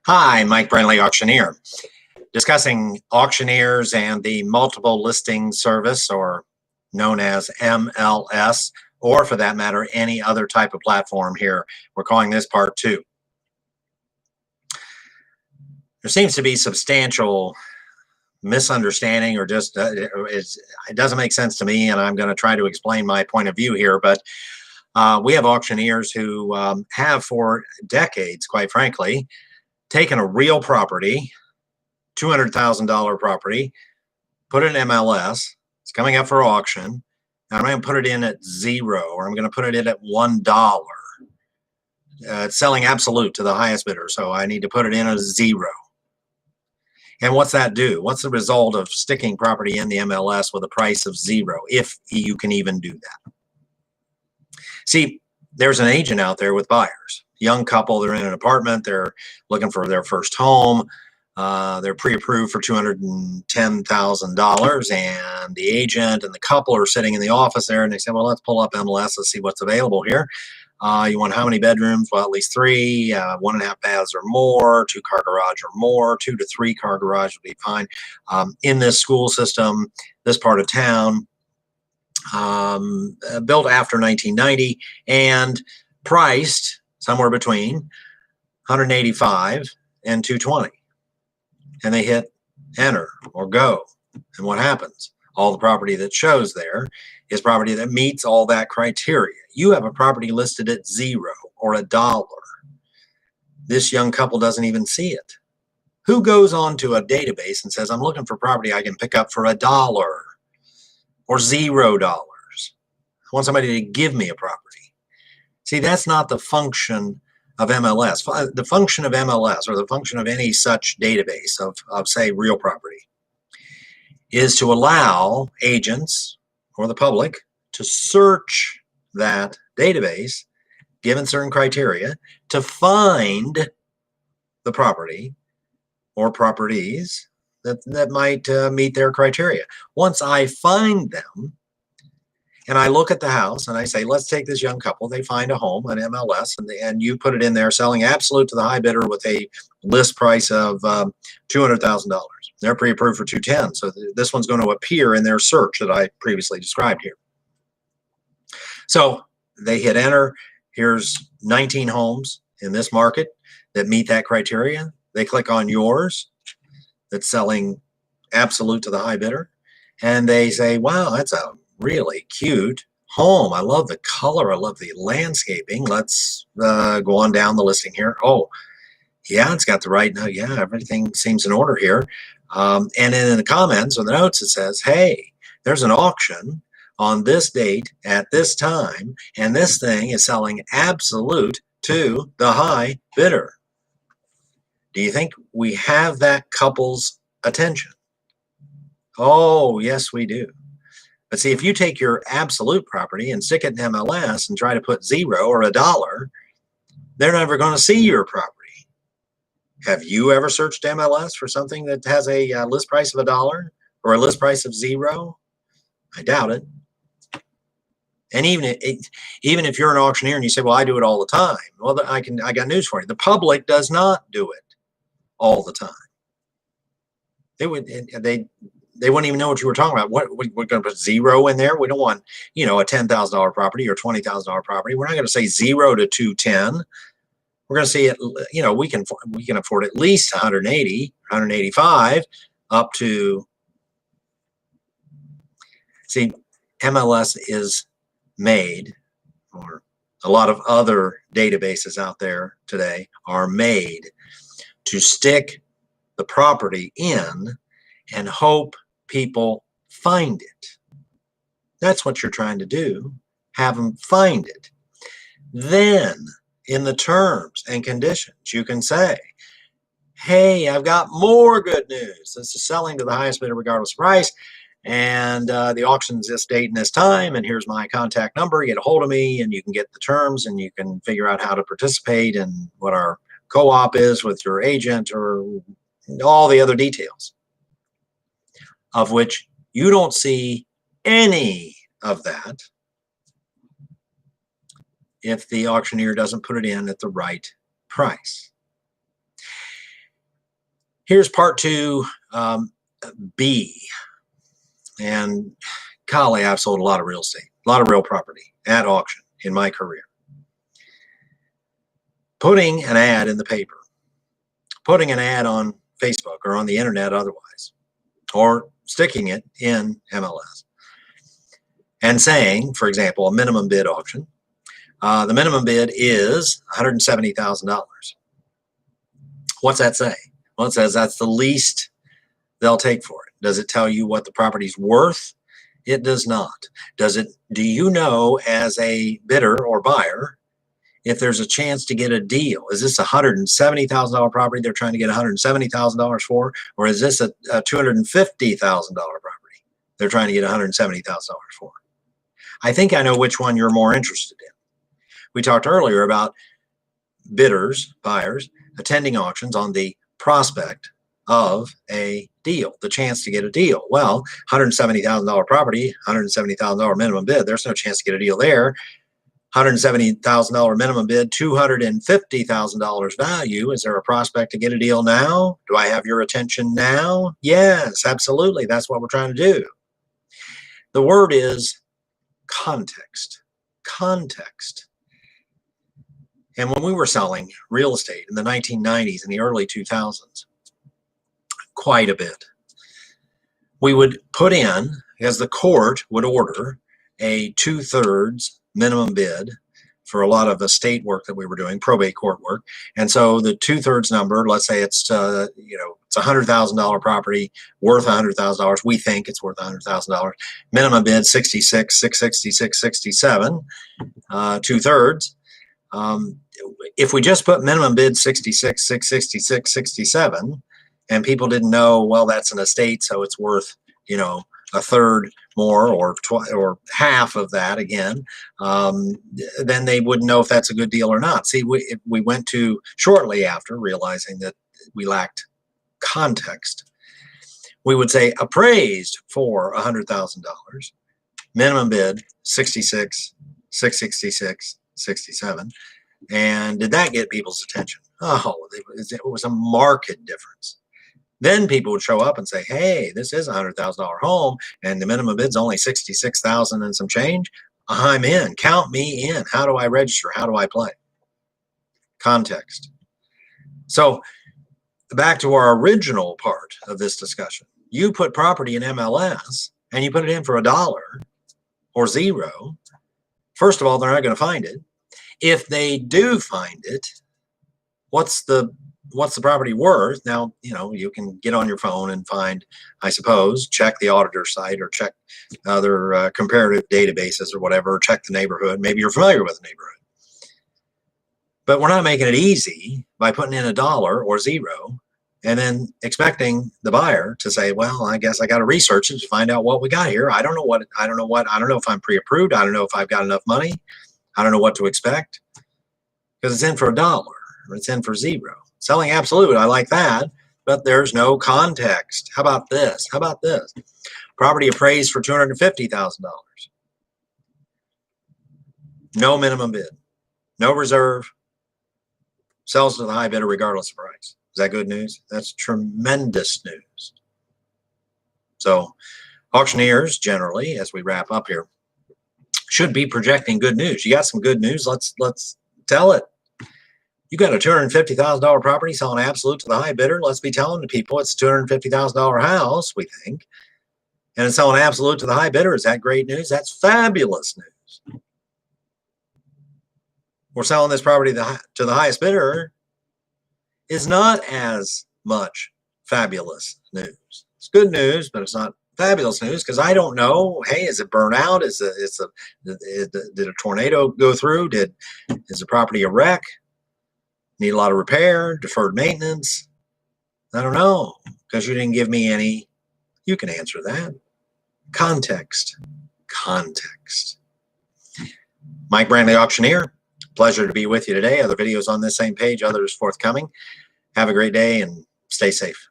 Hi, Mike Brenly, auctioneer, discussing auctioneers and the multiple listing service, or known as MLS, or for that matter, any other type of platform here. We're calling this part 2. There seems to be substantial misunderstanding, or just it doesn't make sense to me, and I'm going to try to explain my point of view here. But we have auctioneers who have for decades, quite frankly, taken a real property, $200,000 property, put it in MLS. It's coming up for auction. And I'm going to put it in at 0, or I'm going to put it in at $1. It's selling absolute to the highest bidder, so I need to put it in at 0. And what's that do? What's the result of sticking property in the MLS with a price of 0, if you can even do that? See, there's an agent out there with buyers. Young couple, they're in an apartment, they're looking for their first home. They're pre-approved for $210,000, and the agent and the couple are sitting in the office there, and they say, well, let's pull up MLS, let's see what's available here. You want how many bedrooms? Well, at least 3, 1.5 baths or more, 2-car garage or more, 2 to 3 car garage would be fine. In this school system, this part of town, built after 1990 and priced somewhere between 185 and 220. And they hit enter or go. And what happens? All the property that shows there is property that meets all that criteria. You have a property listed at 0 or $1. This young couple doesn't even see it. Who goes onto a database and says, I'm looking for property I can pick up for $1 or $0? I want somebody to give me a property. See, that's not the function of MLS. The function of MLS, or the function of any such database of say, real property, is to allow agents or the public to search that database, given certain criteria, to find the property or properties that might meet their criteria. Once I find them, and I look at the house and I say, let's take this young couple. They find a home, an MLS, and you put it in there selling absolute to the high bidder with a list price of $200,000. They're pre-approved for $210,000. So this one's going to appear in their search that I previously described here. So they hit enter. Here's 19 homes in this market that meet that criteria. They click on yours that's selling absolute to the high bidder. And they say, wow, that's a really cute home. I love the color. I love the landscaping. Let's go on down the listing here. Oh, yeah, it's got the right, no, yeah, everything seems in order here. And then in the comments or the notes, it says, hey, there's an auction on this date at this time, and this thing is selling absolute to the high bidder. Do you think we have that couple's attention? Oh, yes, we do. But see, if you take your absolute property and stick it in MLS and try to put 0 or $1, they're never going to see your property. Have you ever searched MLS for something that has a list price of $1 or a list price of 0? I doubt it. And even if you're an auctioneer and you say, well, I do it all the time. Well, I got news for you. The public does not do it all the time. They wouldn't even know what you were talking about. We're going to put 0 in there. We don't want, a $10,000 property or $20,000 property. We're not going to say 0 to 210. We're going to say it. We can afford at least 180, 185, up to. See, MLS is made, or a lot of other databases out there today are made to stick the property in and hope people find it. That's what you're trying to do. Have them find it. Then, in the terms and conditions, you can say, hey, I've got more good news. This is selling to the highest bidder regardless of price, and the auction's this date and this time, and here's my contact number. Get a hold of me, and you can get the terms, and you can figure out how to participate and what our co-op is with your agent, or all the other details, of which you don't see any of that if the auctioneer doesn't put it in at the right price. Here's part 2, B. And golly, I've sold a lot of real estate, a lot of real property at auction in my career. Putting an ad in the paper, putting an ad on Facebook or on the internet otherwise, or sticking it in MLS and saying, for example, a minimum bid auction. The minimum bid is $170,000. What's that say? Well, it says that's the least they'll take for it. Does it tell you what the property's worth? It does not. Do you know, as a bidder or buyer, if there's a chance to get a deal? Is this a $170,000 property they're trying to get $170,000 for, or is this a $250,000 property they're trying to get $170,000 for? I think I know which one you're more interested in. We talked earlier about bidders, buyers, attending auctions on the prospect of a deal, the chance to get a deal. Well, $170,000 property, $170,000 minimum bid, there's no chance to get a deal there. $170,000 minimum bid, $250,000 value. Is there a prospect to get a deal now? Do I have your attention now? Yes, absolutely. That's what we're trying to do. The word is context. Context. And when we were selling real estate in the 1990s and the early 2000s, quite a bit, we would put in, as the court would order, a 2/3 minimum bid for a lot of estate work that we were doing, probate court work. And so the 2/3 number, let's say it's it's $100,000 property worth $100,000. We think it's worth $100,000. Minimum bid 66, 666, 67, 2/3. If we just put minimum bid 66, 666, 67, and people didn't know, well, that's an estate, so it's worth, a third more or half of that again, then they wouldn't know if that's a good deal or not. See, we went to shortly after realizing that we lacked context. We would say appraised for $100,000, minimum bid 66, 666, 67. And did that get people's attention? Oh, it was a marked difference. Then people would show up and say, hey, this is a $100,000 home and the minimum bid's only $66,000 and some change. I'm in. Count me in. How do I register? How do I play? Context. So back to our original part of this discussion. You put property in MLS and you put it in for $1 or $0. First of all, they're not going to find it. If they do find it, what's the property worth? Now, you can get on your phone and find, I suppose, check the auditor site or check other comparative databases or whatever, check the neighborhood. Maybe you're familiar with the neighborhood. But we're not making it easy by putting in $1 or $0 and then expecting the buyer to say, well, I guess I got to research it to find out what we got here. I don't know if I'm pre-approved. I don't know if I've got enough money. I don't know what to expect, because it's in for $1 or it's in for $0. Selling absolute, I like that, but there's no context. How about this? How about this? Property appraised for $250,000. No minimum bid, no reserve, sells to the high bidder regardless of price. Is that good news? That's tremendous news. So auctioneers generally, as we wrap up here, should be projecting good news. You got some good news. Let's tell it. You got a $250,000 property selling absolute to the high bidder. Let's be telling the people it's a $250,000 house, we think, and it's selling absolute to the high bidder. Is that great news? That's fabulous news. We're selling this property to the highest bidder is not as much fabulous news. It's good news, but it's not fabulous news, because I don't know. Hey, is it burnt out? Did a tornado go through? Is the property a wreck? Need a lot of repair, deferred maintenance? I don't know, because you didn't give me any. You can answer that. Context. Context. Mike Brantley, Auctioneer. Pleasure to be with you today. Other videos on this same page, others forthcoming. Have a great day and stay safe.